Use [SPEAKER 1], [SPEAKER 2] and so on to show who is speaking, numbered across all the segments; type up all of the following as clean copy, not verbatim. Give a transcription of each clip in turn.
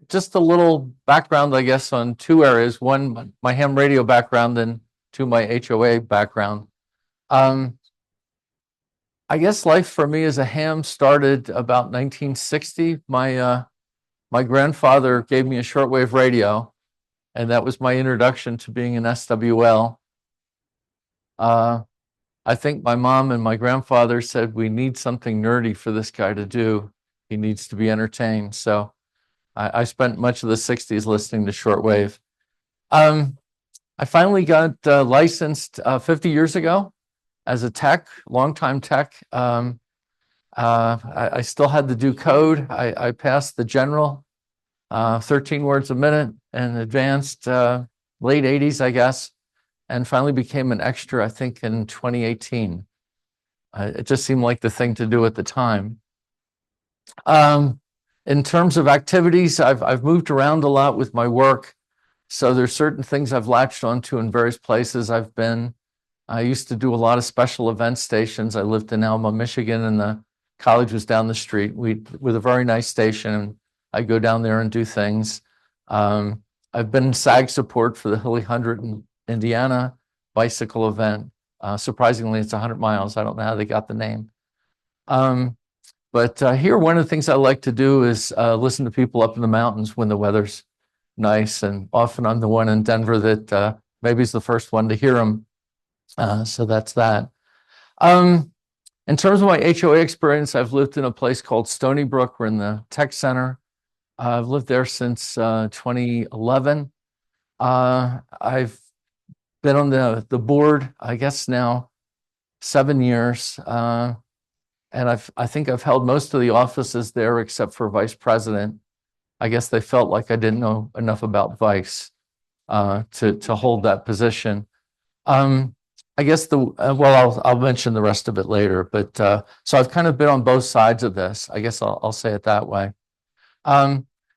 [SPEAKER 1] Just a little background, I guess, on two areas. One, my ham radio background, and two, my HOA background. I guess life for me as a ham started about 1960. My grandfather gave me a shortwave radio, and that was my introduction to being an SWL. I think my mom and my grandfather said, we need something nerdy for this guy to do. He needs to be entertained. So I spent much of the 60s listening to shortwave. I finally got licensed 50 years ago as a tech, longtime tech. I still had to do code. I passed the general, 13 words a minute, and advanced late 80s, I guess, and finally became an extra, I think, in 2018. It just seemed like the thing to do at the time. In terms of activities, I've moved around a lot with my work. So there's certain things I've latched onto in various places I've been. I used to do a lot of special event stations. I lived in Alma, Michigan, and the college was down the street. With a very nice station, and I go down there and do things. I've been SAG support for the Hilly 100 in Indiana bicycle event. Surprisingly, it's 100 miles. I don't know how they got the name. But here, one of the things I like to do is listen to people up in the mountains when the weather's nice. And often I'm the one in Denver that maybe is the first one to hear them. So that's that. In terms of my HOA experience, I've lived in a place called Stony Brook. We're in the tech center. I've lived there since 2011. I've been on the board, I guess now 7 years. And I think I've held most of the offices there except for vice president. I guess they felt like I didn't know enough about vice to hold that position. I guess well, I'll mention the rest of it later. But so I've kind of been on both sides of this. I guess I'll say it that way.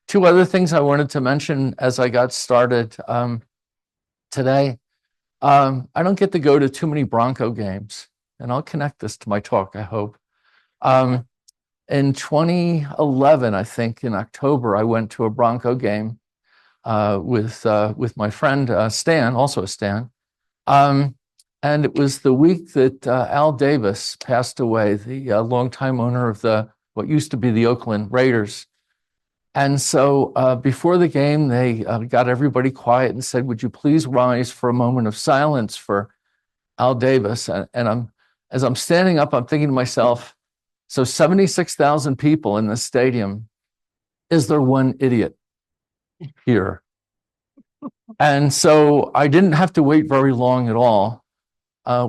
[SPEAKER 1] Two other things I wanted to mention as I got started today. I don't get to go to too many Bronco games, and I'll connect this to my talk, I hope. In 2011, I think in October, I went to a Bronco game with my friend Stan, also a Stan. And it was the week that Al Davis passed away, the longtime owner of what used to be the Oakland Raiders. And so before the game, they got everybody quiet and said, would you please rise for a moment of silence for Al Davis? And as I'm standing up, I'm thinking to myself, so 76,000 people in this stadium, is there one idiot here? And so I didn't have to wait very long at all.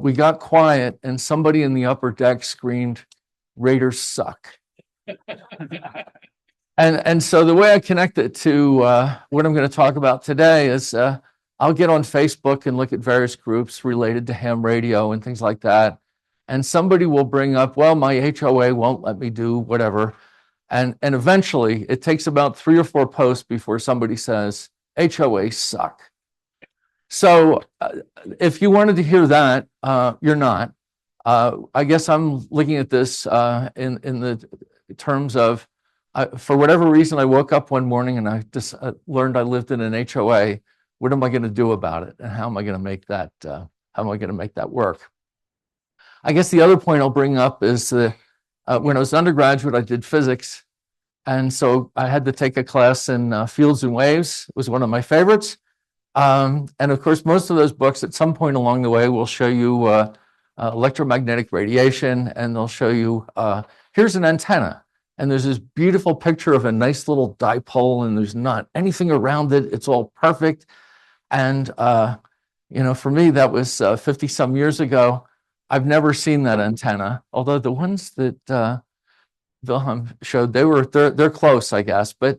[SPEAKER 1] We got quiet, and somebody in the upper deck screamed, Raiders suck. And so the way I connect it to what I'm going to talk about today is I'll get on Facebook and look at various groups related to ham radio and things like that. And somebody will bring up, well, my HOA won't let me do whatever. And eventually, it takes about 3 or 4 posts before somebody says, HOAs suck. So if you wanted to hear that, you're not. I guess I'm looking at this in the terms of, for whatever reason, I woke up one morning and I just learned I lived in an HOA. What am I going to do about it? And how am I going to make that, work? I guess the other point I'll bring up is when I was an undergraduate, I did physics. And so I had to take a class in fields and waves. It was one of my favorites. And of course, most of those books at some point along the way will show you electromagnetic radiation, and they'll show you, here's an antenna. And there's this beautiful picture of a nice little dipole, and there's not anything around it. It's all perfect. And, for me, that was 50 some years ago. I've never seen that antenna, although the ones that Wilhelm showed, they're close, I guess. But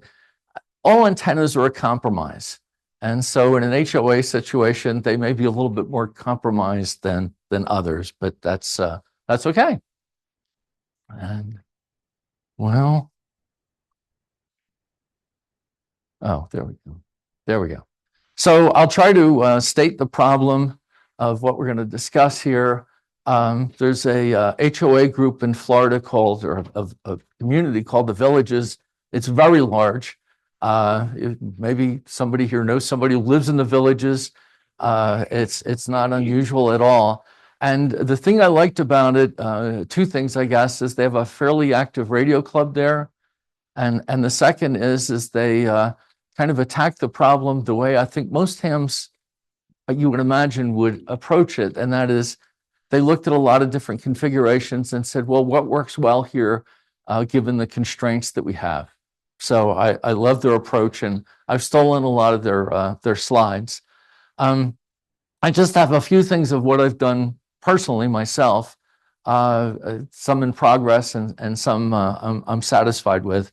[SPEAKER 1] all antennas are a compromise. And so in an HOA situation, they may be a little bit more compromised than others, but that's okay. And well, oh, there we go. There we go. So I'll try to state the problem of what we're going to discuss here. There's a HOA group in Florida called, or a community called the Villages. It's very large. Maybe somebody here knows somebody who lives in the villages. It's not unusual at all. And the thing I liked about it, two things, I guess, is they have a fairly active radio club there. And the second is they kind of attack the problem the way I think most hams you would imagine would approach it. And that is, they looked at a lot of different configurations and said, well, what works well here, given the constraints that we have? So I love their approach, and I've stolen a lot of their slides. I just have a few things of what I've done personally myself, some in progress and some I'm satisfied with.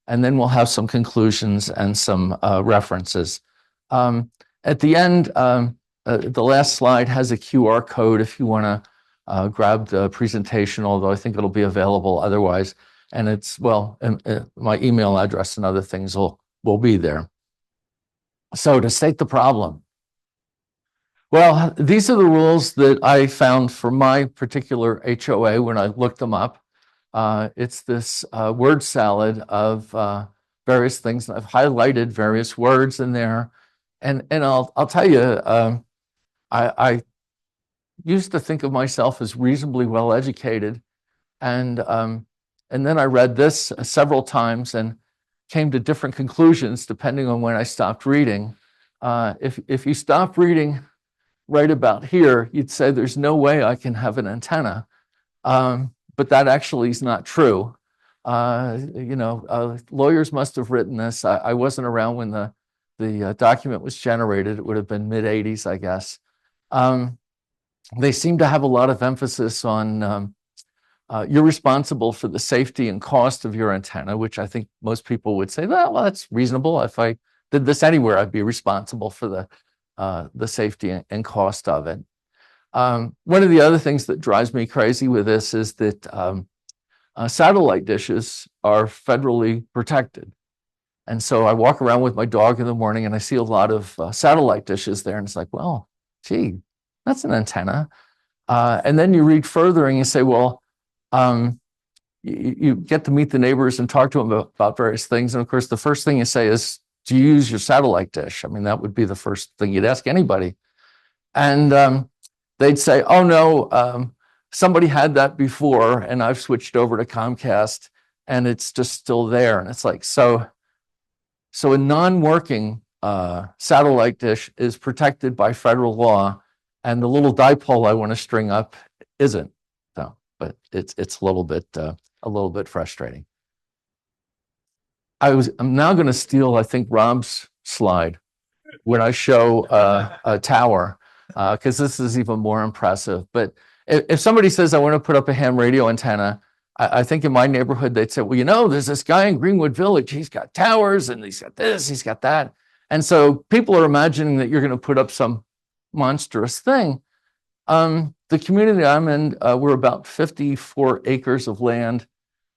[SPEAKER 1] And then we'll have some conclusions and some references. At the end, the last slide has a QR code if you want to grab the presentation, although I think it'll be available otherwise. And it's, well, my email address and other things will be there. So to state the problem, well, these are the rules that I found for my particular HOA when I looked them up. It's this word salad of various things. I've highlighted various words in there. And I'll tell you, I used to think of myself as reasonably well educated. And then I read this several times and came to different conclusions depending on when I stopped reading. If you stop reading right about here, you'd say there's no way I can have an antenna. But that actually is not true. Lawyers must have written this. I wasn't around when the document was generated. It would have been mid-'80s, I guess. They seem to have a lot of emphasis on you're responsible for the safety and cost of your antenna, which I think most people would say, well, that's reasonable. If I did this anywhere, I'd be responsible for the safety and cost of it. One of the other things that drives me crazy with this is that satellite dishes are federally protected. And so I walk around with my dog in the morning and I see a lot of satellite dishes there. And it's like, well, gee, that's an antenna. And then you read further and you say, well, you get to meet the neighbors and talk to them about various things. And of course, the first thing you say is, do you use your satellite dish? I mean, that would be the first thing you'd ask anybody. And they'd say, oh, no, somebody had that before and I've switched over to Comcast and it's just still there. And it's like, so a non-working satellite dish is protected by federal law, and the little dipole I want to string up isn't. So, but it's a little bit frustrating. I'm now going to steal, I think, Rob's slide when I show a tower, because this is even more impressive. But if somebody says, I want to put up a ham radio antenna, I think in my neighborhood, they'd say, well, there's this guy in Greenwood Village. He's got towers and he's got this, he's got that. And so people are imagining that you're going to put up some monstrous thing. The community I'm in, we're about 54 acres of land,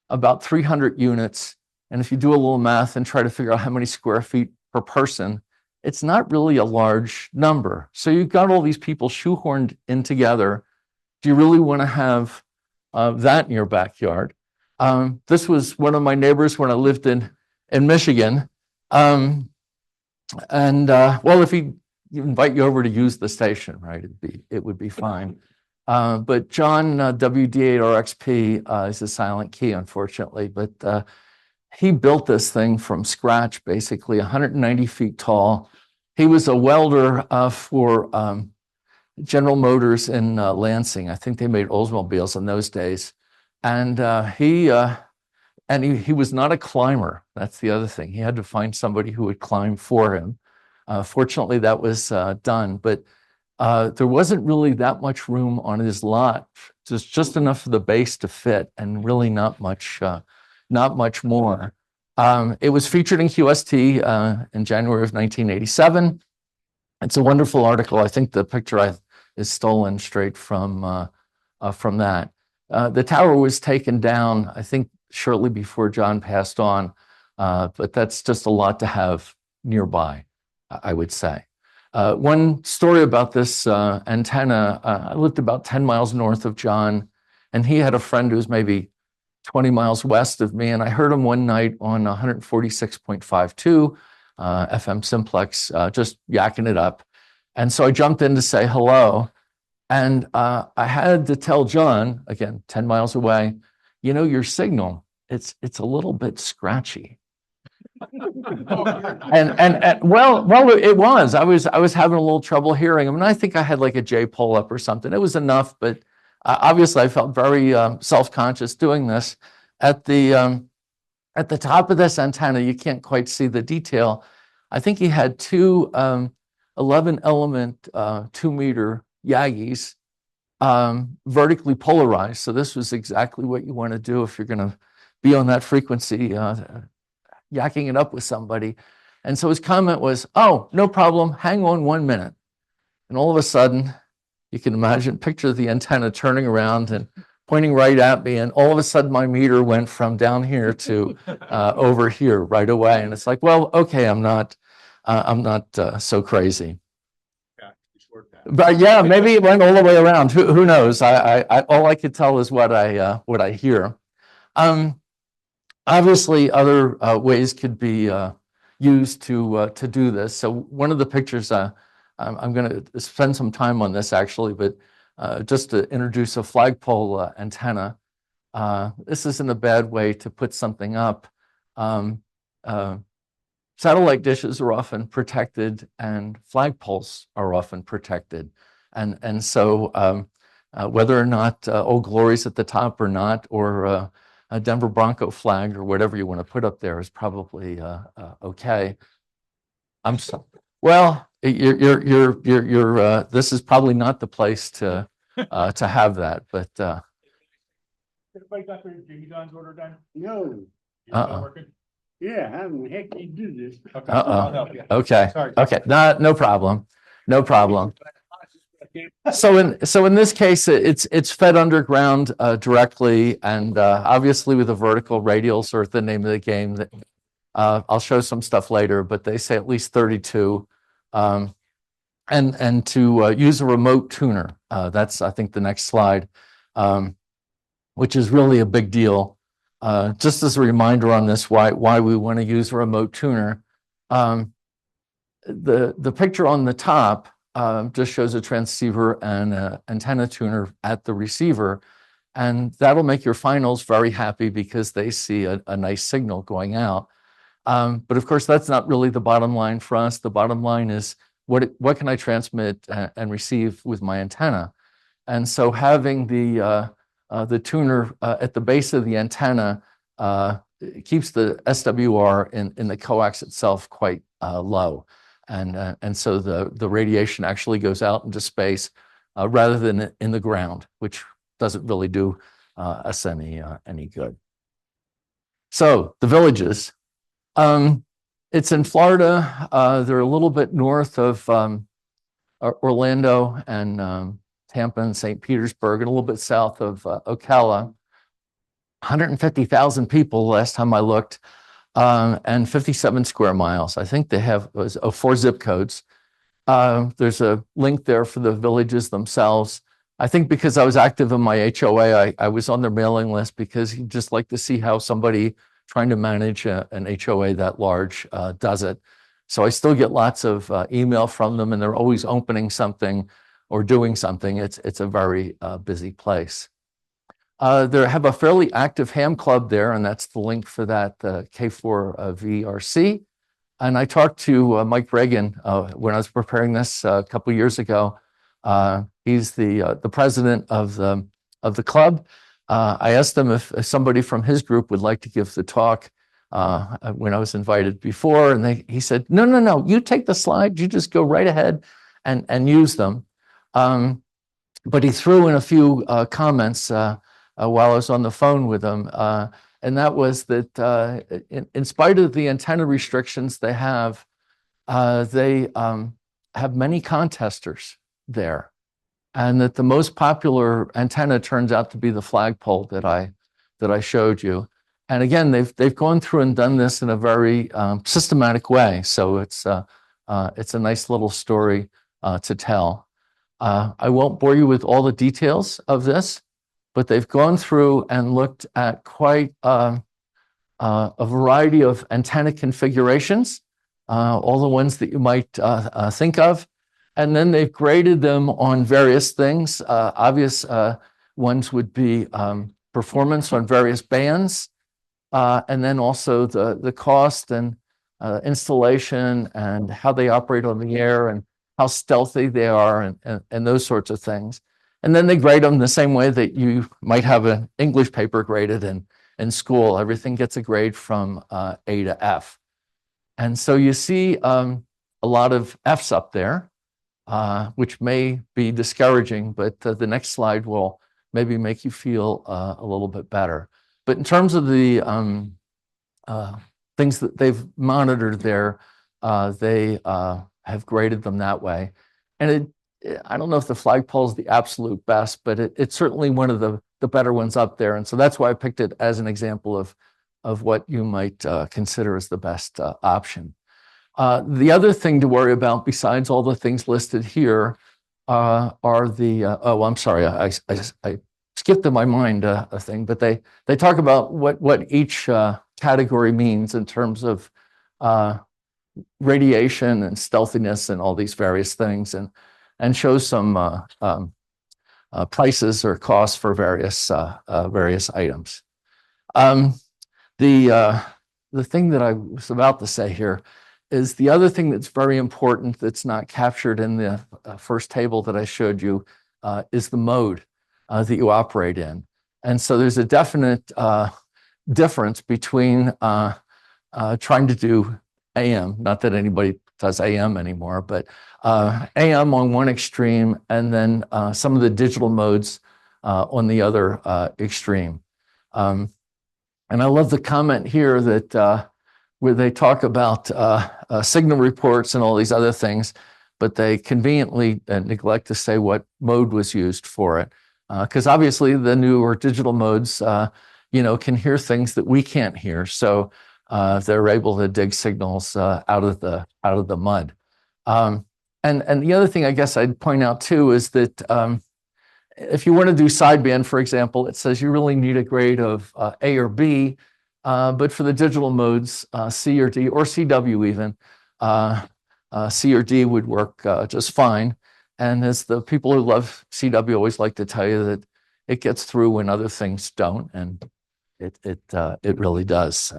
[SPEAKER 1] about 300 units. And if you do a little math and try to figure out how many square feet per person, it's not really a large number. So you've got all these people shoehorned in together. Do you really want to have that in your backyard? This was one of my neighbors when I lived in Michigan. Well, if he invite you over to use the station, right, it would be fine. But John WD8RXP is a silent key, unfortunately, but he built this thing from scratch, basically 190 feet tall. He was a welder for General Motors in Lansing. I think they made Oldsmobiles in those days. And he was not a climber. That's the other thing. He had to find somebody who would climb for him. Fortunately, that was done. But there wasn't really that much room on his lot, just enough for the base to fit, and really not much more. It was featured in QST in January of 1987. It's a wonderful article. I think the picture is stolen straight from that. The tower was taken down, I think, shortly before John passed on, but that's just a lot to have nearby, I would say. One story about this antenna, I lived about 10 miles north of John, and he had a friend who was maybe 20 miles west of me, and I heard him one night on 146.52 FM simplex, just yakking it up. And so I jumped in to say hello, and I had to tell John, again, 10 miles away, your signal, it's a little bit scratchy. and well, it was. I was having a little trouble hearing him, and I think I had like a J pull up or something. It was enough, but obviously I felt very self-conscious doing this. At the top of this antenna, you can't quite see the detail. I think he had two 11-element 2-meter Yagis vertically polarized. So this was exactly what you want to do if you're going to be on that frequency, yakking it up with somebody. And so his comment was, "Oh, no problem, hang on 1 minute." And all of a sudden, you can imagine, picture the antenna turning around and pointing right at me. And all of a sudden, my meter went from down here to over here right away. And it's like, well, okay, I'm not so crazy. But yeah, maybe it went all the way around. Who knows? I all I could tell is what I hear. Obviously, other ways could be used to do this. So one of the pictures, I'm going to spend some time on this actually, but just to introduce a flagpole antenna. This isn't a bad way to put something up. Satellite dishes are often protected, and flagpoles are often protected, and so whether or not Old Glory's at the top or not, or a Denver Bronco flag or whatever you want to put up there is probably okay. Well, you're this is probably not the place to have that, but
[SPEAKER 2] everybody got their Jimmy John's order done?
[SPEAKER 3] No.
[SPEAKER 2] Working?
[SPEAKER 3] Yeah, how the heck do you do this?
[SPEAKER 2] Okay, I'll help you.
[SPEAKER 1] Okay.
[SPEAKER 2] Sorry.
[SPEAKER 1] Okay. No problem. No problem. So in this case, it's fed underground directly, and obviously with the vertical radials are the name of the game. That I'll show some stuff later, but they say at least 32, and to use a remote tuner. That's, I think, the next slide, which is really a big deal. Just as a reminder on this, why we want to use a remote tuner. The picture on the top just shows a transceiver and an antenna tuner at the receiver, and that'll make your finals very happy because they see a nice signal going out. But of course, that's not really the bottom line for us. The bottom line is what can I transmit and receive with my antenna? And so having the tuner at the base of the antenna keeps the SWR in the coax itself quite low. And so the radiation actually goes out into space rather than in the ground, which doesn't really do us any good. So the villages, it's in Florida. They're a little bit north of Orlando and Tampa and St. Petersburg, and a little bit south of Ocala. 150,000 people last time I looked. And 57 square miles. I think they have 4 zip codes. There's a link there for the villages themselves. I think because I was active in my HOA, I was on their mailing list because you'd just like to see how somebody trying to manage an HOA that large does it. So I still get lots of email from them, and they're always opening something or doing something. It's a very busy place. They have a fairly active ham club there, and that's the link for that K4VRC. And I talked to Mike Reagan when I was preparing this a couple of years ago. He's the president of the club. I asked him if somebody from his group would like to give the talk when I was invited before, and he said, no, you take the slides, you just go right ahead and use them. But he threw in a few comments while I was on the phone with him, and that was that in spite of the antenna restrictions they have many contesters there, and that the most popular antenna turns out to be the flagpole that I showed you. And again, they've gone through and done this in a very systematic way, so it's a nice little story to tell. I won't bore you with all the details of this. but they've gone through and looked at quite a variety of antenna configurations, all the ones that you might think of. And then they've graded them on various things. Obvious ones would be performance on various bands, and then also the cost and installation and how they operate on the air and how stealthy they are and those sorts of things. And then they grade them the same way that you might have an English paper graded in school. Everything gets a grade from A to F. And so you see a lot of Fs up there, which may be discouraging, but the next slide will maybe make you feel a little bit better. But in terms of the things that they've monitored there, they have graded them that way. And I don't know if the flagpole is the absolute best, but it's certainly one of the better ones up there. And so that's why I picked it as an example of what you might consider as the best option. The other thing to worry about, besides all the things listed here, are the, oh, I'm sorry, I skipped in my mind a thing, but they talk about what each category means in terms of radiation and stealthiness and all these various things, and show some prices or costs for various items. The thing that I was about to say here is the other thing that's very important that's not captured in the first table that I showed you is the mode that you operate in. And so there's a definite difference between trying to do AM, not that anybody does AM anymore, but AM on one extreme, and then some of the digital modes on the other extreme. And I love the comment here that where they talk about signal reports and all these other things, but they conveniently neglect to say what mode was used for it. Because obviously the newer digital modes, can hear things that we can't hear. So they're able to dig signals out of the mud. And the other thing I guess I'd point out too is that if you want to do sideband, for example, it says you really need a grade of A or B, but for the digital modes, C or D, or CW even, C or D would work just fine. And as the people who love CW always like to tell you, that it gets through when other things don't, and it really does.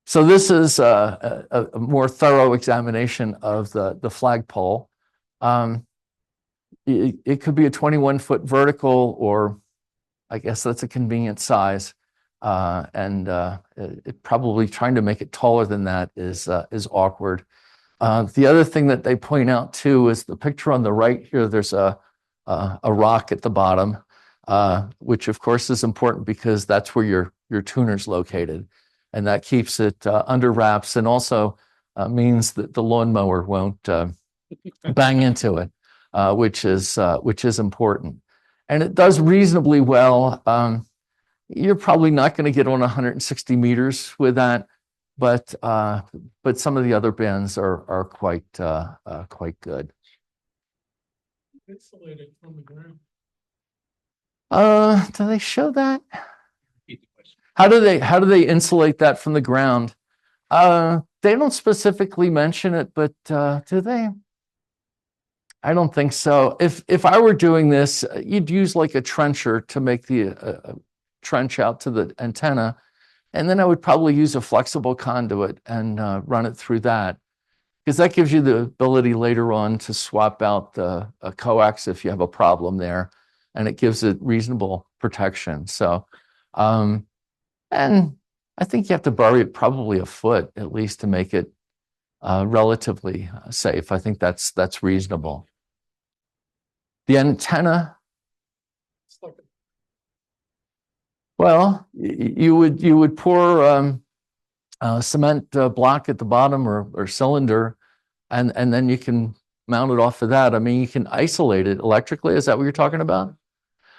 [SPEAKER 1] So this is a more thorough examination of the flagpole. It could be a 21-foot vertical, or I guess that's a convenient size. It probably trying to make it taller than that is awkward. The other thing that they point out too is the picture on the right here. There's a rock at the bottom, which of course is important because that's where your tuner's located, and that keeps it under wraps, and also means that the lawnmower won't bang into it, which is important. And it does reasonably well. You're probably not going to get on 160 meters with that, but some of the other bands are quite good.
[SPEAKER 2] Insulated from the ground.
[SPEAKER 1] Do they show that? How do they insulate that from the ground? They don't specifically mention it, but do they? I don't think so. If I were doing this, you'd use like a trencher to make the trench out to the antenna, and then I would probably use a flexible conduit and run it through that, because that gives you the ability later on to swap out the coax if you have a problem there, and it gives it reasonable protection. So, and I think you have to bury it probably a foot at least to make it relatively safe. I think that's reasonable. The antenna, well, you would pour a cement block at the bottom or cylinder, and then you can mount it off of that. I mean, you can isolate it electrically. Is that what you're talking about?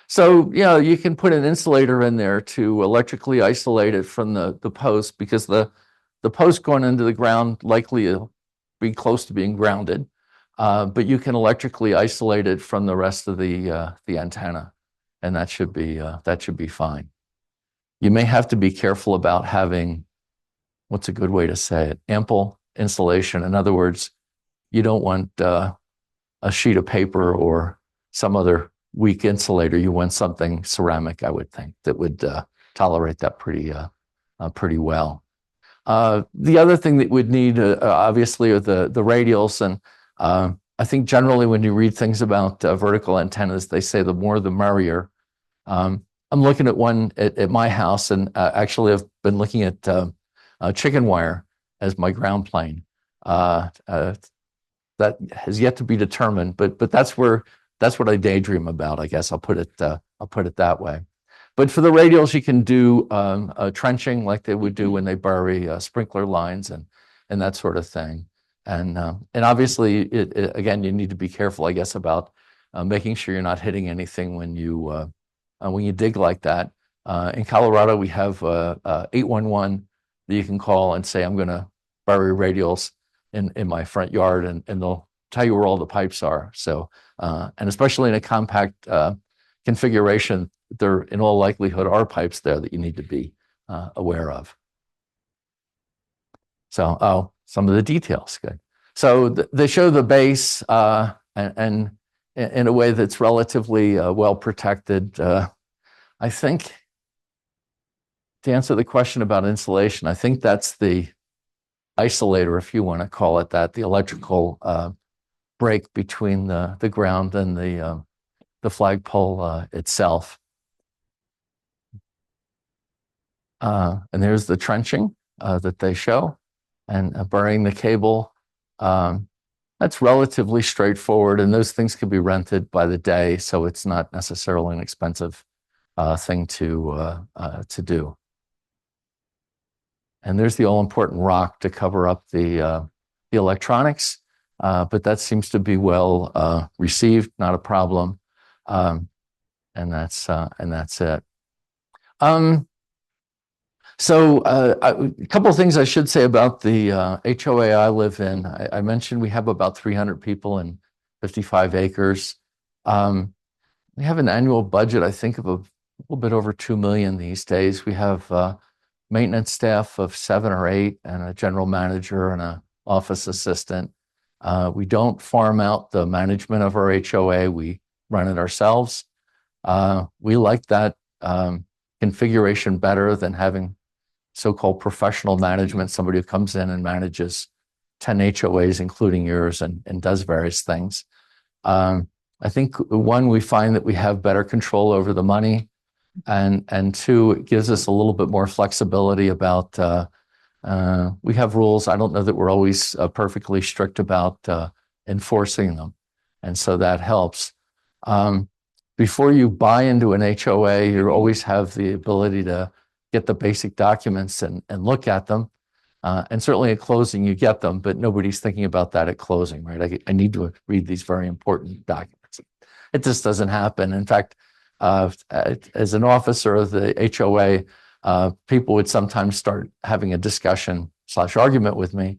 [SPEAKER 1] So, you can put an insulator in there to electrically isolate it from the post, because the post going into the ground likely will be close to being grounded. But you can electrically isolate it from the rest of the antenna. and that should be fine. You may have to be careful about having, what's a good way to say it, ample insulation. In other words, you don't want a sheet of paper or some other weak insulator. You want something ceramic, I would think, that would tolerate that pretty well. The other thing that we'd need, obviously, are the radials. And I think generally when you read things about vertical antennas, they say the more the merrier. I'm looking at one at my house, and actually I've been looking at chicken wire as my ground plane. That has yet to be determined, but that's what I daydream about. I guess I'll put it that way. But for the radials, you can do trenching like they would do when they bury sprinkler lines and that sort of thing. And obviously, again, you need to be careful, I guess, about making sure you're not hitting anything when you dig like that. In Colorado, we have 811 that you can call and say, I'm going to bury radials in my front yard, and they'll tell you where all the pipes are. So, and especially in a compact configuration, there in all likelihood are pipes there that you need to be aware of. So, some of the details, good. So they show the base and in a way that's relatively well protected. I think to answer the question about insulation, I think that's the isolator, if you want to call it that, the electrical break between the ground and the flagpole itself. And there's the trenching that they show, and burying the cable. That's relatively straightforward, and those things can be rented by the day, so it's not necessarily an expensive thing to do. And there's the all-important rock to cover up the electronics, but that seems to be well received, not a problem, and that's it. So a couple of things I should say about the HOA I live in. I mentioned we have about 300 people and 55 acres. We have an annual budget, I think, of a little bit over 2 million these days. We have maintenance staff of 7 or 8 and a general manager and an office assistant. We don't farm out the management of our HOA. We run it ourselves. We like that configuration better than having so-called professional management, somebody who comes in and manages 10 HOAs, including yours, and does various things. I think, one, we find that we have better control over the money, and two, it gives us a little bit more flexibility about, we have rules. I don't know that we're always perfectly strict about enforcing them, and so that helps. Before you buy into an HOA, you always have the ability to get the basic documents and look at them. And certainly at closing, you get them, but nobody's thinking about that at closing, right? I need to read these very important documents. It just doesn't happen. In fact, as an officer of the HOA, people would sometimes start having a discussion / argument with me.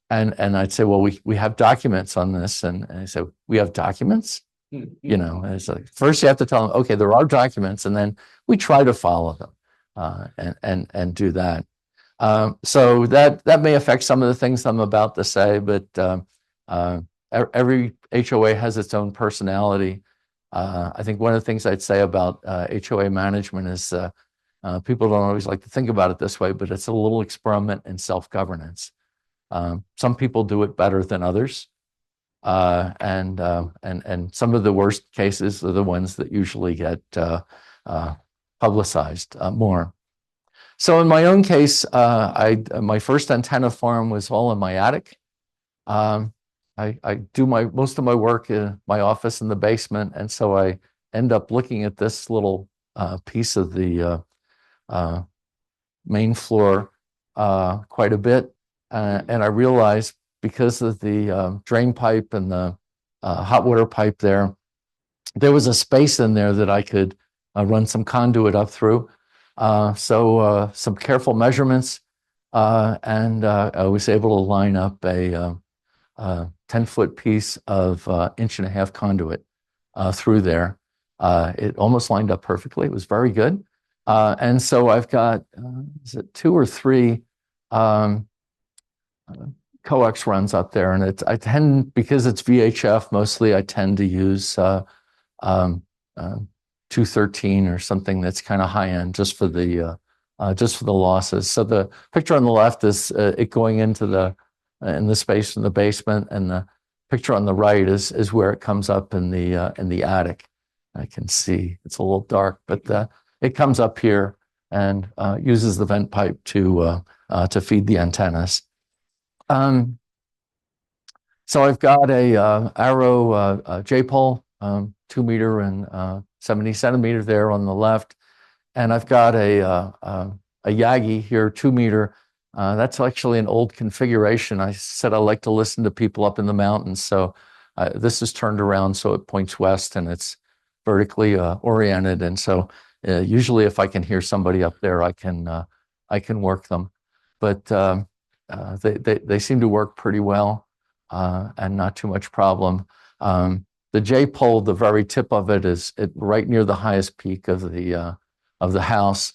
[SPEAKER 1] And I'd say, well, we have documents on this. And I said, we have documents? You know, it's like, first you have to tell them, okay, there are documents, and then we try to follow them and do that. So that may affect some of the things I'm about to say, but every HOA has its own personality. I think one of the things I'd say about HOA management is people don't always like to think about it this way, but it's a little experiment in self-governance. Some people do it better than others. And some of the worst cases are the ones that usually get publicized more. So in my own case, my first antenna farm was all in my attic. I do most of my work in my office in the basement, and so I end up looking at this little piece of the main floor quite a bit, and I realized, because of the drain pipe and the hot water pipe there was a space in there that I could run some conduit up through. So some careful measurements, and I was able to line up a 10-foot piece of 1.5-inch conduit through there. It almost lined up perfectly. It was very good. And so I've got, is it 2 or 3 coax runs up there, and I tend, because it's VHF mostly, I tend to use um, 213 or something that's kind of high end just for the losses. So the picture on the left is it going into in the space in the basement, and the picture on the right is where it comes up in the attic. I can see it's a little dark, but it comes up here and uses the vent pipe to feed the antennas. So I've got a Arrow J-pole, 2 meter and 70 centimeter there on the left, and I've got a Yagi here, 2 meter. That's actually an old configuration. I said I like to listen to people up in the mountains, so this is turned around so it points west and it's vertically oriented. And so usually, if I can hear somebody up there, I can work them. But they seem to work pretty well and not too much problem. The J pole, the very tip of it is right near the highest peak of the house.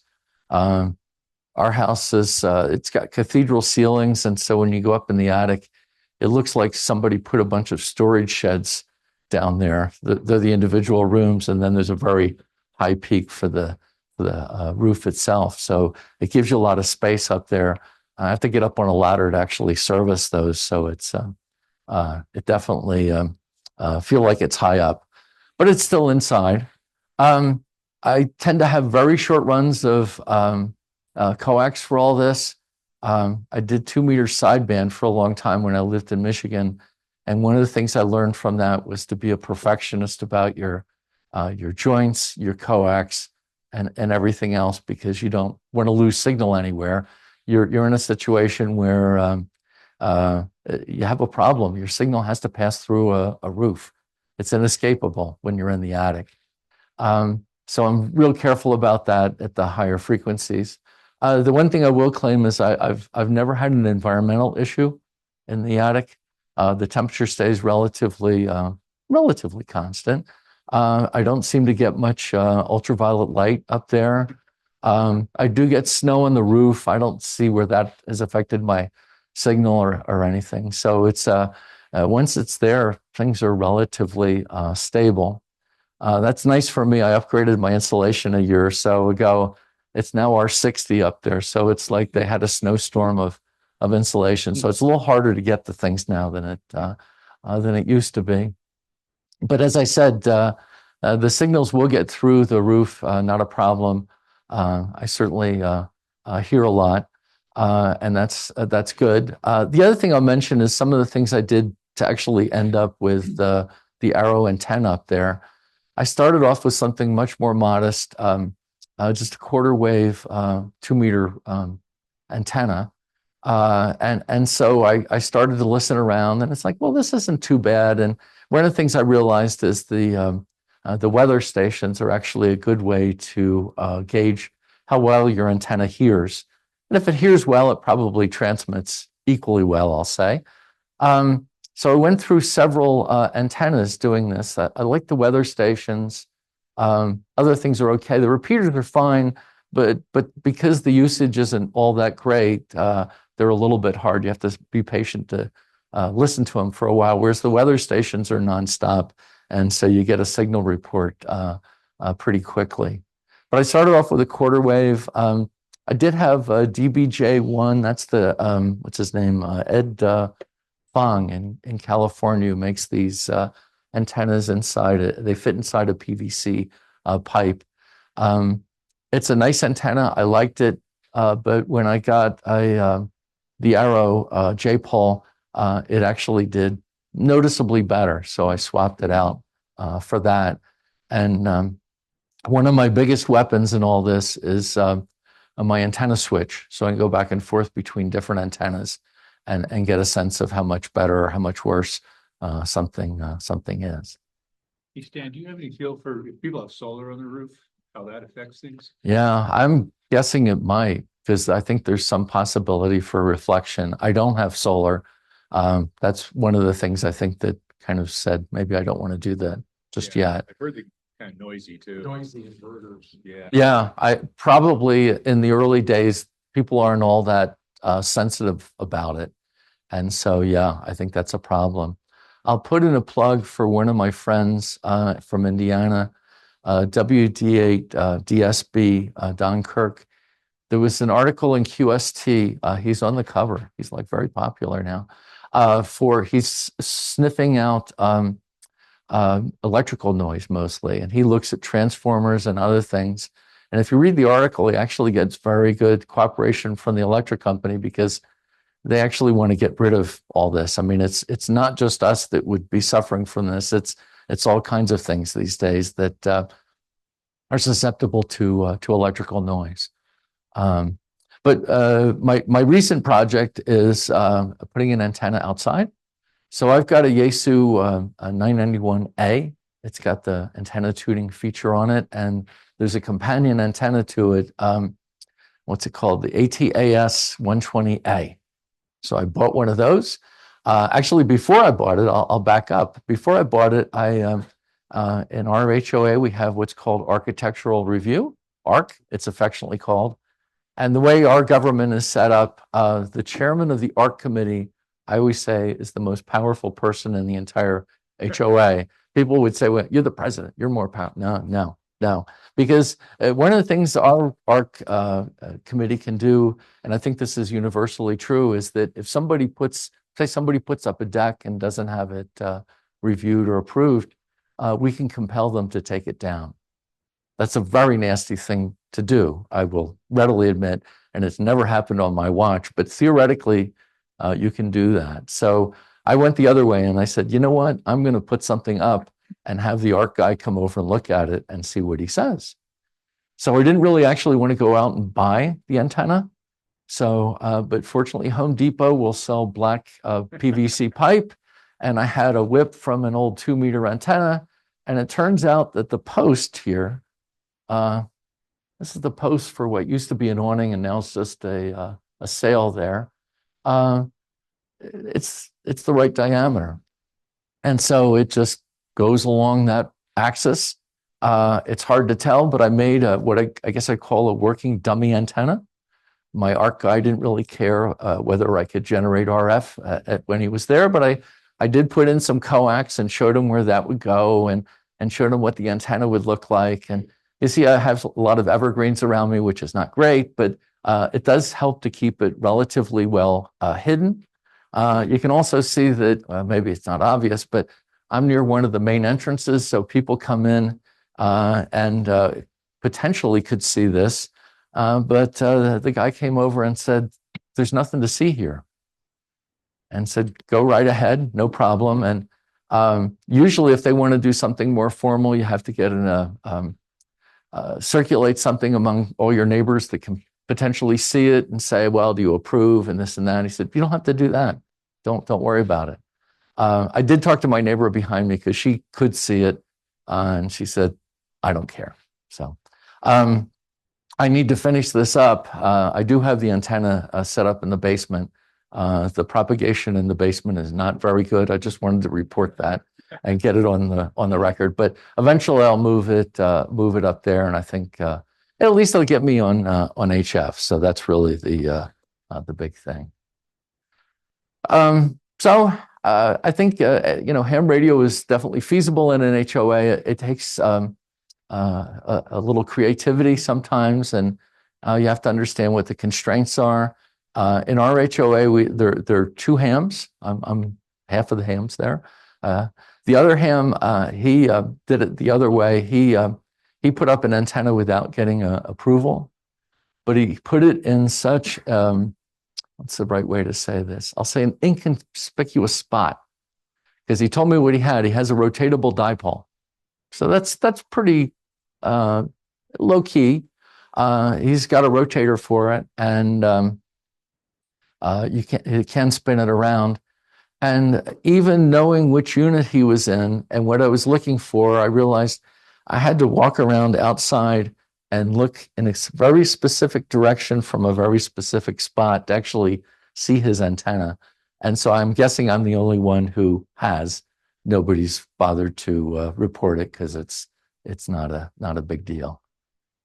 [SPEAKER 1] Our house is it's got cathedral ceilings, and so when you go up in the attic, it looks like somebody put a bunch of storage sheds down there. They're the individual rooms, and then there's a very high peak for the roof itself. So it gives you a lot of space up there. I have to get up on a ladder to actually service those, so it definitely feel like it's high up, but it's still inside. I tend to have very short runs of coax for all this. I did 2 meter sideband for a long time when I lived in Michigan, and one of the things I learned from that was to be a perfectionist about your joints, your coax, and everything else, because you don't want to lose signal anywhere. You're in a situation where you have a problem. Your signal has to pass through a roof. It's inescapable when you're in the attic. So I'm real careful about that at the higher frequencies. The one thing I will claim is I've never had an environmental issue in the attic. The temperature stays relatively constant. I don't seem to get much ultraviolet light up there. I do get snow on the roof. I don't see where that has affected my signal or anything. So it's once it's there, things are relatively stable. That's nice for me. I upgraded my installation a year or so ago. It's now R60 up there, so it's like they had a snowstorm of insulation. So it's a little harder to get the things now than it used to be. But as I said, the signals will get through the roof, not a problem. I certainly hear a lot, and that's good. The other thing I'll mention is some of the things I did to actually end up with the Arrow antenna up there. I started off with something much more modest, just a quarter wave, 2 meter antenna. And so I started to listen around, and it's like, well, this isn't too bad. And one of the things I realized is the weather stations are actually a good way to gauge how well your antenna hears. And if it hears well, it probably transmits equally well, I'll say. So I went through several antennas doing this. I like the weather stations. Other things are okay. The repeaters are fine, but because the usage isn't all that great, they're a little bit hard. You have to be patient to listen to them for a while, whereas the weather stations are nonstop, and so you get a signal report pretty quickly. But I started off with a quarter wave. I did have a DBJ1. That's the, what's his name? Ed Fong in California, who makes these antennas inside it. They fit inside a PVC pipe. It's a nice antenna. I liked it, but when I got the Arrow J-pole, it actually did noticeably better. So I swapped it out for that. And one of my biggest weapons in all this is my antenna switch. So I can go back and forth between different antennas and get a sense of how much better or how much worse something is.
[SPEAKER 2] Hey, Stan, do you have any feel for if people have solar on the roof, how that affects things?
[SPEAKER 1] Yeah, I'm guessing it might, because I think there's some possibility for reflection. I don't have solar. That's one of the things I think that kind of said maybe I don't want to do that just yet.
[SPEAKER 2] I've heard kind of noisy too.
[SPEAKER 3] Noisy inverters.
[SPEAKER 2] Yeah.
[SPEAKER 1] Yeah, I probably in the early days, people aren't all that sensitive about it. And so, yeah, I think that's a problem. I'll put in a plug for one of my friends from Indiana, WD8DSB, Don Kirk. There was an article in QST. He's on the cover. He's like very popular now. He's sniffing out electrical noise mostly, and he looks at transformers and other things. And if you read the article, he actually gets very good cooperation from the electric company because they actually want to get rid of all this. I mean, it's not just us that would be suffering from this. It's all kinds of things these days that are susceptible to electrical noise. But my recent project is putting an antenna outside. So I've got a Yaesu 991A. It's got the antenna tuning feature on it, and there's a companion antenna to it. What's it called? The ATAS 120A. So I bought one of those. Actually, before I bought it, I'll back up. Before I bought it, in our HOA, we have what's called architectural review, ARC, it's affectionately called. And the way our government is set up, the chairman of the ARC committee, I always say, is the most powerful person in the entire HOA. People would say, well, you're the president, you're more powerful. No. Because one of the things our ARC committee can do, and I think this is universally true, is that if somebody puts up a deck and doesn't have it reviewed or approved, we can compel them to take it down. That's a very nasty thing to do, I will readily admit, and it's never happened on my watch, but theoretically, you can do that. So I went the other way and I said, you know what, I'm going to put something up and have the ARC guy come over and look at it and see what he says. So I didn't really actually want to go out and buy the antenna. So, but fortunately, Home Depot will sell black PVC pipe. And I had a whip from an old 2-meter antenna. And it turns out that the post here, this is the post for what used to be an awning and now it's just a sail there. It's the right diameter. And so it just goes along that axis. It's hard to tell, but I made what I guess I call a working dummy antenna. My ARC guy didn't really care whether I could generate RF when he was there, but I did put in some coax and showed him where that would go and showed him what the antenna would look like. And you see, I have a lot of evergreens around me, which is not great, but it does help to keep it relatively well hidden. You can also see that, maybe it's not obvious, but I'm near one of the main entrances, so people come in and potentially could see this. But the guy came over and said, there's nothing to see here. And said, go right ahead, no problem. And usually if they want to do something more formal, you have to get circulate something among all your neighbors that can potentially see it and say, well, do you approve and this and that. And he said, you don't have to do that. Don't worry about it. I did talk to my neighbor behind me because she could see it. And she said, I don't care. So I need to finish this up. I do have the antenna set up in the basement. The propagation in the basement is not very good. I just wanted to report that and get it on the record. But eventually I'll move it up there. And I think at least it'll get me on HF. So that's really the big thing. So I think, ham radio is definitely feasible in an HOA. It takes a little creativity sometimes, and you have to understand what the constraints are. In our HOA, there are 2 hams. I'm half of the hams there. The other ham, he did it the other way. He put up an antenna without getting approval, but he put it in such what's the right way to say this? I'll say an inconspicuous spot, because he told me what he had. He has a rotatable dipole. So that's pretty low key. He's got a rotator for it, and you can spin it around. And even knowing which unit he was in and what I was looking for, I realized I had to walk around outside and look in a very specific direction from a very specific spot to actually see his antenna. And so I'm guessing I'm the only one who has. Nobody's bothered to report it because it's it's not a big deal.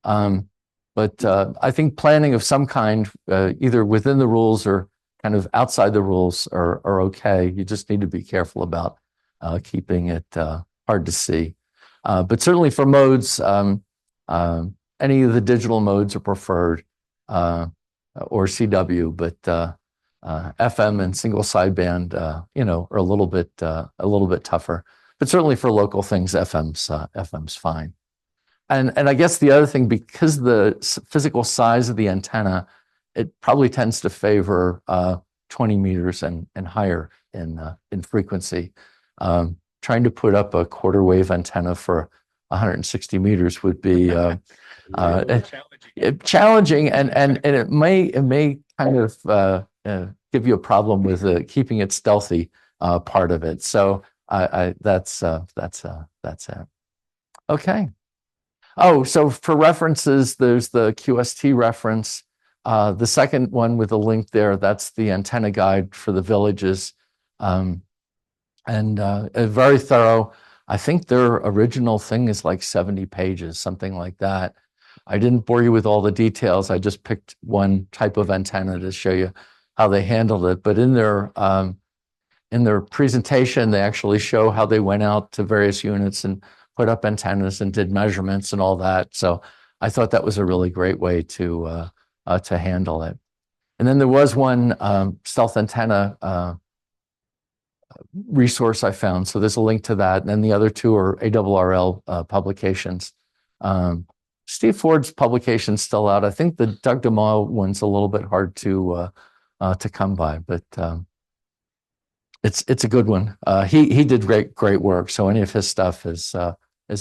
[SPEAKER 1] But I think planning of some kind, either within the rules or kind of outside the rules are okay. You just need to be careful about keeping it hard to see. But certainly for modes, any of the digital modes are preferred, or CW, but FM and single sideband, are a little bit tougher. But certainly for local things, FM's fine. And I guess the other thing, because the physical size of the antenna, it probably tends to favor 20 meters and higher in frequency. Trying to put up a quarter wave antenna for 160 meters would be challenging, and it may kind of give you a problem with keeping it stealthy part of it. So that's it. Okay. Oh, so for references, there's the QST reference. The second one with a link there, that's the antenna guide for the villages. And very thorough. I think their original thing is like 70 pages, something like that. I didn't bore you with all the details. I just picked one type of antenna to show you how they handled it. But in their presentation, they actually show how they went out to various units and put up antennas and did measurements and all that. So I thought that was a really great way to handle it. And then there was one stealth antenna resource I found. So there's a link to that. And then the other two are ARRL publications. Steve Ford's publication's still out. I think the Doug DeMaio one's a little bit hard to come by, but it's a good one. He did great work. So any of his stuff is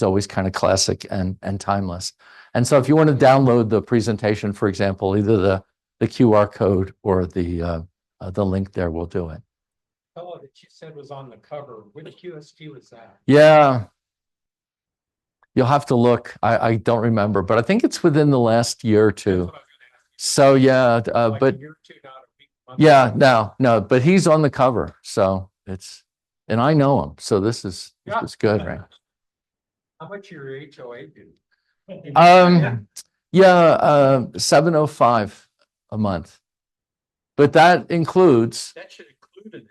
[SPEAKER 1] always kind of classic and timeless. And so if you want to download the presentation, for example, either the QR code or the link there will do it.
[SPEAKER 4] Fellow that you said was on the cover, which QST was that?
[SPEAKER 1] Yeah. You'll have to look. I don't remember, but I think it's within the last year or two. So yeah, but yeah, no, but he's on the cover, so and I know him, so this is good, right?
[SPEAKER 4] How much your HOA do?
[SPEAKER 1] Yeah, $705 a month, but that includes.
[SPEAKER 4] That should include an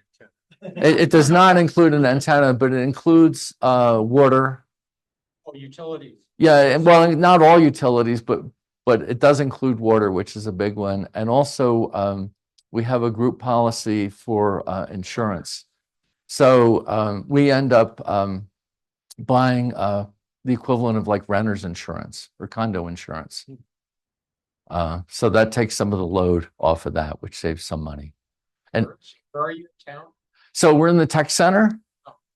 [SPEAKER 4] antenna.
[SPEAKER 1] It does not include an antenna, but it includes water.
[SPEAKER 4] Oh, utilities.
[SPEAKER 1] Yeah, well, not all utilities, but it does include water, which is a big one, and also we have a group policy for insurance. So we end up buying the equivalent of like renter's insurance or condo insurance. So that takes some of the load off of that, which saves some money. And
[SPEAKER 4] where are you in town?
[SPEAKER 1] So we're in the tech center.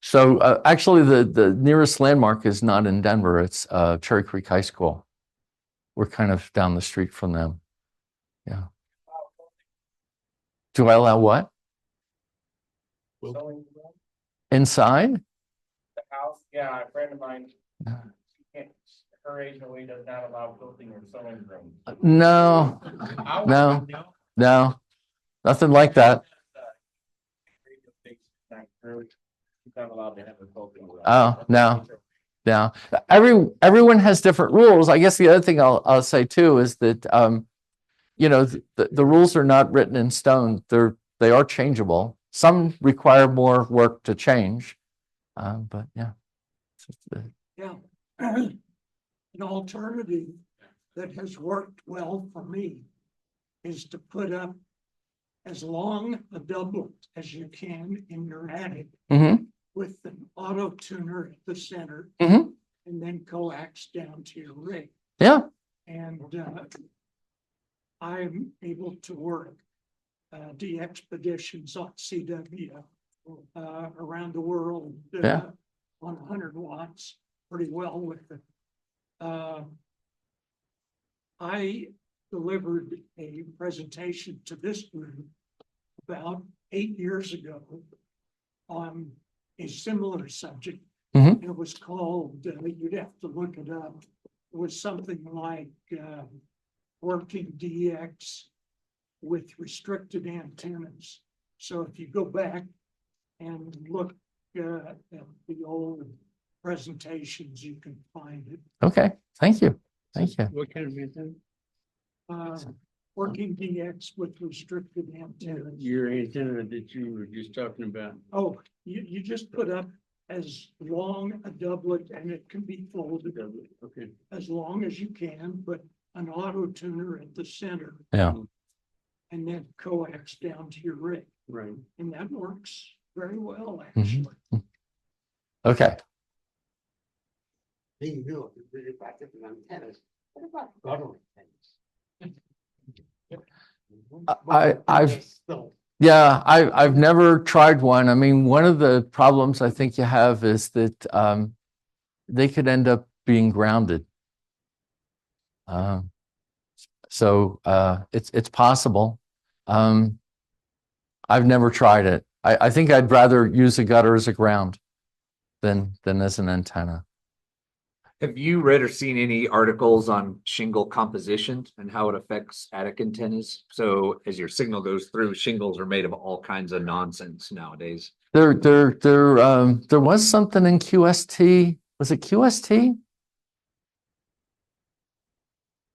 [SPEAKER 1] So actually the nearest landmark is not in Denver. It's Cherry Creek High School. We're kind of down the street from them. Yeah. Do I allow what? Inside?
[SPEAKER 5] The house, yeah, a friend of mine, her HOA does not allow building or sewing rooms.
[SPEAKER 1] No, nothing like that.
[SPEAKER 5] Not allowed to have a building.
[SPEAKER 1] Oh, no. Yeah, everyone has different rules. I guess the other thing I'll say too is that the rules are not written in stone. They are changeable. Some require more work to change, but yeah.
[SPEAKER 6] Yeah, an alternative that has worked well for me is to put up as long a doublet as you can in your attic.
[SPEAKER 1] Mm-hmm.
[SPEAKER 6] With an auto tuner at the center,
[SPEAKER 1] Mm-hmm.
[SPEAKER 6] and then coax down to your rig.
[SPEAKER 1] Yeah.
[SPEAKER 6] And I'm able to work de-expeditions on CW around the world on 100 watts pretty well with it. I delivered a presentation to this group about 8 years ago on a similar subject.
[SPEAKER 1] Mm-hmm.
[SPEAKER 6] It was called, you'd have to look it up. It was something like working DX with restricted antennas. So if you go back and look at the old presentations, you can find it.
[SPEAKER 1] Okay, thank you. Thank you.
[SPEAKER 3] What kind of antenna?
[SPEAKER 6] Working DX with restricted antennas.
[SPEAKER 3] Your antenna that you were just talking about.
[SPEAKER 6] Oh, you just put up as long a doublet and it can be folded
[SPEAKER 3] Okay.
[SPEAKER 6] as long as you can, but an auto tuner at the center
[SPEAKER 1] Yeah.
[SPEAKER 6] and then coax down to your rig.
[SPEAKER 3] Right.
[SPEAKER 6] And that works very well,
[SPEAKER 1] Mhm.
[SPEAKER 6] actually.
[SPEAKER 1] Okay.
[SPEAKER 3] Hey, no, if I took an antennas, what about gutter antennas?
[SPEAKER 1] I've Yeah, I've never tried one. I mean, one of the problems I think you have is that they could end up being grounded. So it's possible. I've never tried it. I think I'd rather use a gutter as a ground than as an antenna.
[SPEAKER 7] Have you read or seen any articles on shingle composition and how it affects attic antennas? So as your signal goes through, shingles are made of all kinds of nonsense nowadays.
[SPEAKER 1] There was something in QST. Was it QST?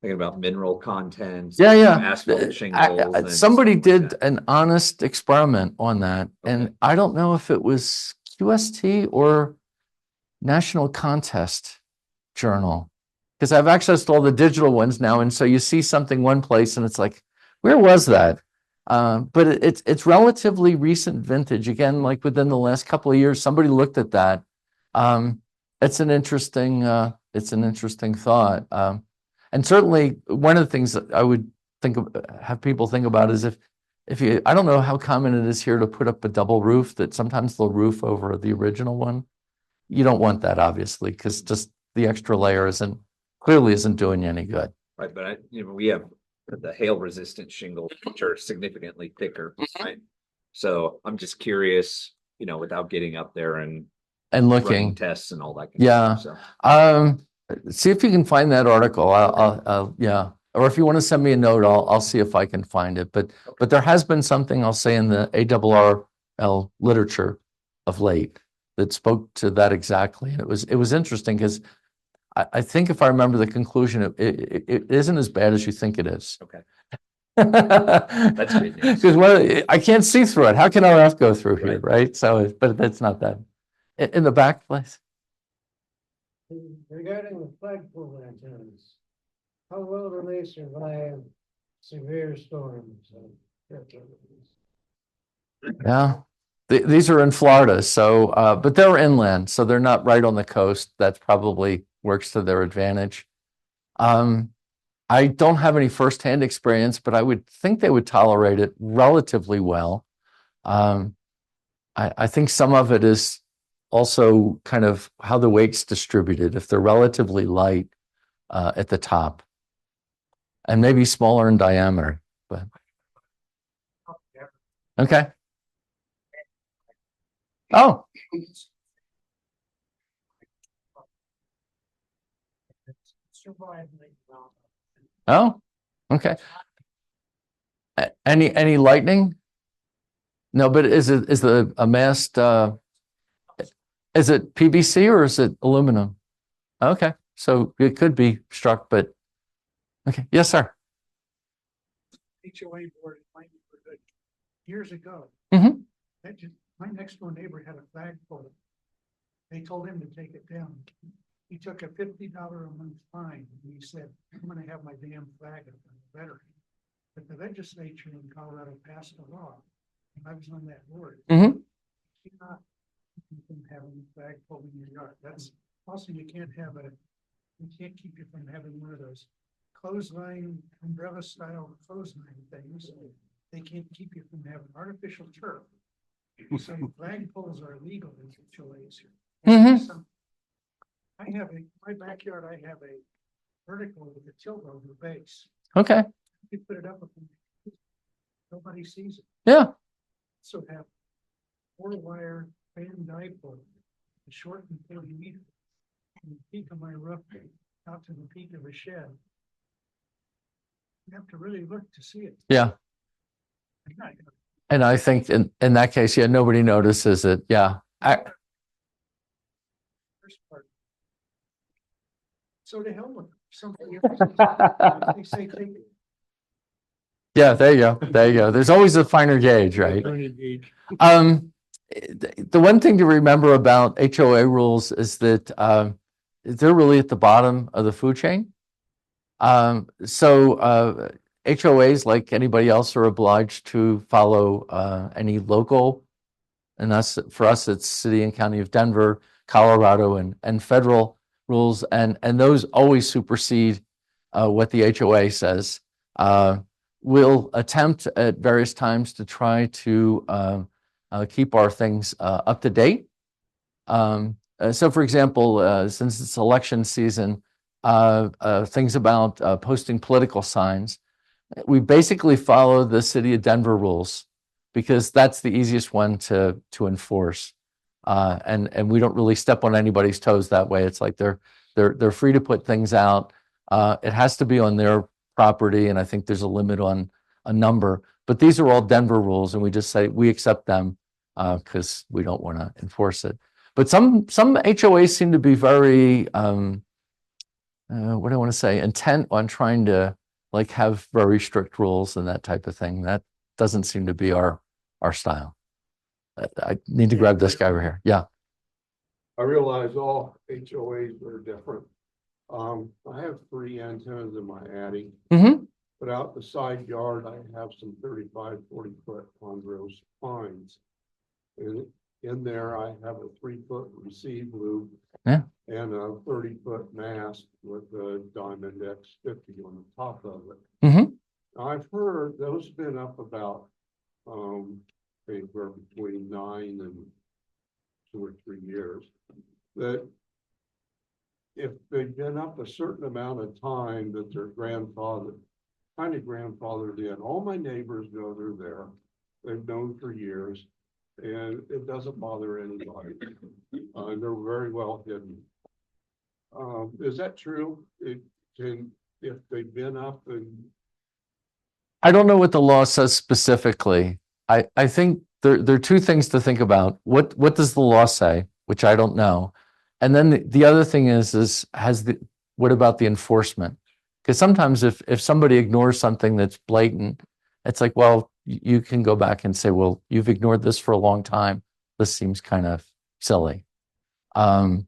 [SPEAKER 7] Thinking about mineral content.
[SPEAKER 1] Yeah.
[SPEAKER 7] Asphalt shingles. and
[SPEAKER 1] Somebody
[SPEAKER 7] stuff like
[SPEAKER 1] did
[SPEAKER 7] that.
[SPEAKER 1] an honest experiment on that, and
[SPEAKER 7] Okay.
[SPEAKER 1] I don't know if it was QST or National Contest Journal, because I've accessed all the digital ones now, and so you see something one place, and it's like, where was that? But it's relatively recent vintage. Again, like within the last couple of years, somebody looked at that. It's an interesting thought. And certainly one of the things that I would have people think about is if you, I don't know how common it is here to put up a double roof, that sometimes they'll roof over the original one. You don't want that, obviously, because just the extra layer clearly isn't doing you any good.
[SPEAKER 7] Right, but we have the hail resistant shingles, which are significantly thicker, right? So I'm just curious, without getting up there and
[SPEAKER 1] And
[SPEAKER 7] running
[SPEAKER 1] looking,
[SPEAKER 7] tests and all that.
[SPEAKER 1] Yeah.
[SPEAKER 7] Of stuff, so.
[SPEAKER 1] See if you can find that article. Yeah. Or if you want to send me a note, I'll see if I can find it. But there has been something, I'll say, in the ARRL literature of late that spoke to that exactly. And it was interesting because I think if I remember the conclusion, it isn't as bad as you think it is.
[SPEAKER 7] Okay.
[SPEAKER 1] That's
[SPEAKER 7] good news.
[SPEAKER 1] Because I can't see through it. How can RF go through here,
[SPEAKER 7] Right.
[SPEAKER 1] right? So, but that's not that. In the back place.
[SPEAKER 8] Regarding the flagpole antennas, how well do they survive severe storms?
[SPEAKER 1] Yeah, these are in Florida, so but they're inland, so they're not right on the coast. That probably works to their advantage. I don't have any firsthand experience, but I would think they would tolerate it relatively well. I think some of it is also kind of how the weight's distributed. If they're relatively light at the top, and maybe smaller in diameter, but okay. Oh, oh, okay. Any lightning? No, but is a mast? Is it PVC or is it aluminum? Okay, so it could be struck, but okay. Yes, sir.
[SPEAKER 6] HOA board might be for good. Years ago.
[SPEAKER 1] Mhm.
[SPEAKER 6] My next door neighbor had a flagpole. They told him to take it down. He took a $50 a month fine, and he said, I'm gonna have my damn flag up on the veteran. But the legislature in Colorado passed a law, and I was on that board.
[SPEAKER 1] Mhm.
[SPEAKER 6] You cannot keep from having a flagpole in your yard. That's also, you can't keep you from having one of those clothesline, umbrella style clothesline things. They can't keep you from having artificial turf. So flagpoles are legal in HOAs here.
[SPEAKER 1] Mhm.
[SPEAKER 6] My backyard, I have a vertical with a tilt over the base.
[SPEAKER 1] Okay.
[SPEAKER 6] You put it up, nobody sees it.
[SPEAKER 1] Yeah.
[SPEAKER 6] So have 4-wire fan dipole, short and 40 meters. From the peak of my roof out to the peak of a shed. You have to really look to see it.
[SPEAKER 1] Yeah. And I think in that case, yeah, nobody notices it. Yeah.
[SPEAKER 6] First part, So to hell with something. else. They say take it.
[SPEAKER 1] Yeah, there you go. There you go. There's always a finer gauge, right? The one thing to remember about HOA rules is that they're really at the bottom of the food chain. So HOAs, like anybody else, are obliged to follow any local, and that's for us, it's City and County of Denver, Colorado, and federal rules, and those always supersede what the HOA says. We'll attempt at various times to try to keep our things up to date. So for example, since it's election season, things about posting political signs, we basically follow the City of Denver rules because that's the easiest one to enforce. And we don't really step on anybody's toes that way. It's like they're free to put things out. It has to be on their property, and I think there's a limit on a number. But these are all Denver rules, and we just say we accept them because we don't want to enforce it. But some HOAs seem to be very what do I want to say, intent on trying to like have very strict rules and that type of thing. That doesn't seem to be our style. I need to grab this guy over here. Yeah.
[SPEAKER 9] I realize all HOAs are different. I have 3 antennas in my attic,
[SPEAKER 1] Mm-hmm.
[SPEAKER 9] but out the side yard, I have some 35, 40-foot ponderosa pines. And in there, I have a 3-foot receive loop.
[SPEAKER 1] Yeah.
[SPEAKER 9] And a 30-foot mast with a Diamond X50 on the top of it.
[SPEAKER 1] Mm-hmm.
[SPEAKER 9] I've heard those have been up about, anywhere between 9 and 2 or 3 years. That if they've been up a certain amount of time that they're grandfathered in. All my neighbors know they're there. They've known for years, and it doesn't bother anybody. They're very well hidden. Is that true? If they've been up and
[SPEAKER 1] I don't know what the law says specifically. I think there are 2 things to think about. What does the law say, which I don't know, and then the other thing is what about the enforcement? Because sometimes if somebody ignores something that's blatant, it's like, well, you can go back and say, well, you've ignored this for a long time. This seems kind of silly. One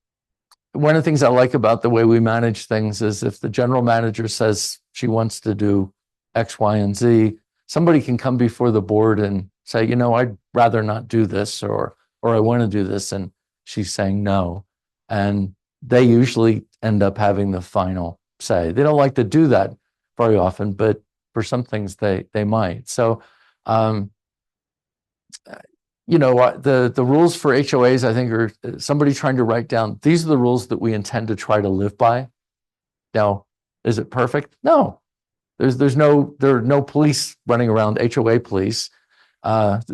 [SPEAKER 1] of the things I like about the way we manage things is if the general manager says she wants to do X, Y, and Z, somebody can come before the board and say, you know, I'd rather not do this, or I want to do this, and she's saying no. And they usually end up having the final say. They don't like to do that very often, but for some things they might. So, you know, the rules for HOAs, I think, are somebody trying to write down, these are the rules that we intend to try to live by. Now, is it perfect? No. There are no police running around, HOA police,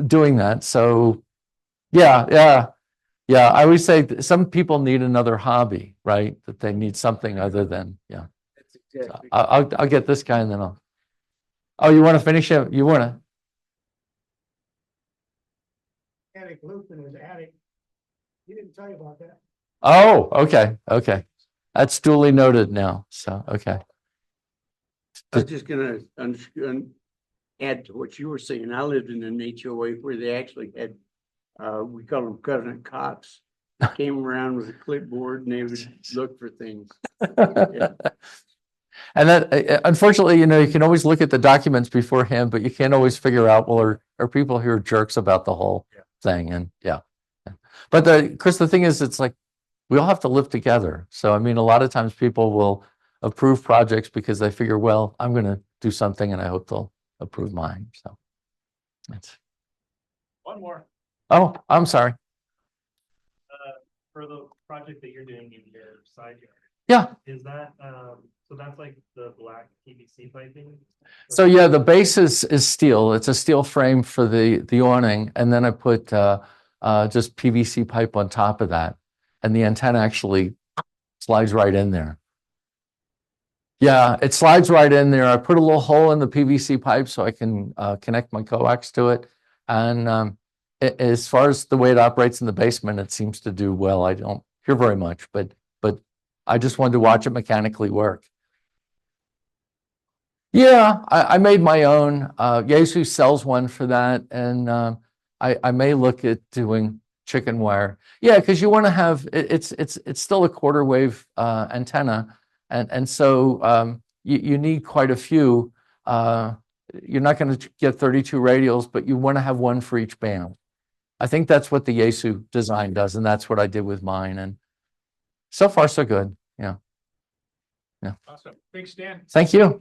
[SPEAKER 1] doing that. So yeah. I always say some people need another hobby, right? That they need something other than, yeah.
[SPEAKER 8] That's exactly.
[SPEAKER 1] So I'll get this guy and then oh, you want to finish it? You want to?
[SPEAKER 8] Attic loop in his attic. He didn't tell you about that.
[SPEAKER 1] Oh, okay. That's duly noted now. So, okay.
[SPEAKER 3] I was just gonna add to what you were saying. I lived in an HOA where they actually had, we call them covenant cops. Came around with a clipboard and they would look for things.
[SPEAKER 1] And that, unfortunately, you know, you can always look at the documents beforehand, but you can't always figure out, well, are people here jerks about the whole thing? And yeah. But Chris, the thing is, it's like, we all have to live together. So, I mean, a lot of times people will approve projects because they figure, well, I'm going to do something and I hope they'll approve mine. So that's.
[SPEAKER 5] One more,
[SPEAKER 1] Oh, I'm sorry.
[SPEAKER 5] for the project that you're doing in your side yard,
[SPEAKER 1] Yeah.
[SPEAKER 5] is that, so that's like the black PVC piping?
[SPEAKER 1] So yeah, the base is steel. It's a steel frame for the awning, and then I put just PVC pipe on top of that, and the antenna actually slides right in there. Yeah, it slides right in there. I put a little hole in the PVC pipe so I can connect my coax to it, and as far as the way it operates in the basement, it seems to do well. I don't hear very much, but I just wanted to watch it mechanically work. Yeah, I made my own. Yaesu sells one for that, and I may look at doing chicken wire. Yeah, because you want to have it's still a quarter wave antenna, and so you need quite a few. You're not going to get 32 radials, but you want to have one for each band. I think that's what the Yaesu design does, and that's what I did with mine. And so far, so good. Yeah.
[SPEAKER 2] Awesome. Thanks, Dan.
[SPEAKER 1] Thank you.